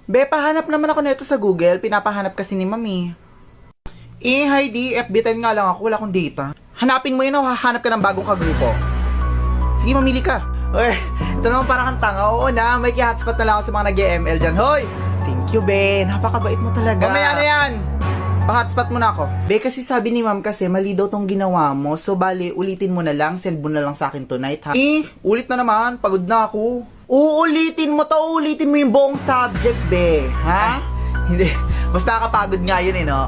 Be, pahanap naman ako nito sa Google. Pinapahanap kasi ni Mami. Heidi, FB10 nga lang ako. Wala akong data. Hanapin mo yun o hahanap ka ng bagong kagrupo. Sige, mamili ka. Uy, ito naman parang kang tanga. Oo na, may ki-hotspot na lang ako sa mga nag-ML dyan. Hoy! Thank you, Be. Napakabait mo talaga. Mamaya na yan! Pa-hotspot mo na ako. Be, kasi sabi ni Ma'am kasi mali daw tong ginawa mo. So, bali, ulitin mo na lang. Send mo na lang sa akin tonight, ha? Ulit na naman. Pagod na ako. Uulitin mo to. Uulitin mo yung buong subject, Be. Ha? Hindi. Mas nakakapagod nga yun, no?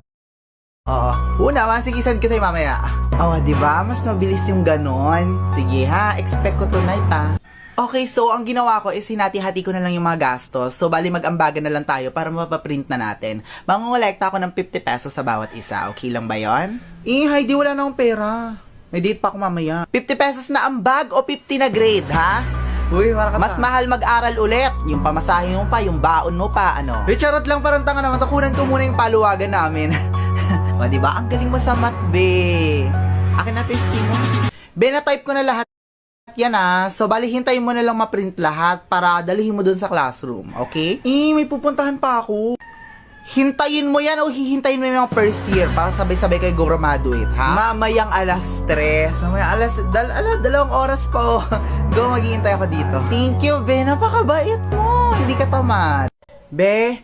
Oo. Una, sige, send ko sa'yo mamaya. Diba? Mas mabilis yung ganon. Sige, ha? Expect ko tonight, ha? Okay, so ang ginawa ko is hinati-hati ko na lang yung mga gastos. So, bali mag-ambagan na lang tayo para mapaprint na natin. Mangungulekta ako ng 50 pesos sa bawat isa. Okay lang ba yon? Heidi, wala na akong pera. May date pa ako mamaya. 50 pesos na ambag o 50 na grade, ha? Uy, mas mahal mag-aral ulit. Yung pamasahe mo pa, yung baon mo pa, ano? Charot lang, parang tanga naman. Takunan ko muna yung paluwagan namin. O, diba? Ang galing mo sa math, be. Akin na 50 mo. Be, na-type ko na lahat yan, So, bali, hintayin mo na lang ma-print lahat para dalihin mo dun sa classroom. Okay? May pupuntahan pa ako. Hintayin mo yan o hihintayin mo yung mga first year para sabay-sabay kayo graduate, ha? Mamayang alas 3. Mamayang dalawang oras po. Go, maghihintay ako dito. Thank you, Be. Napakabait mo. Hindi ka tamad. Be,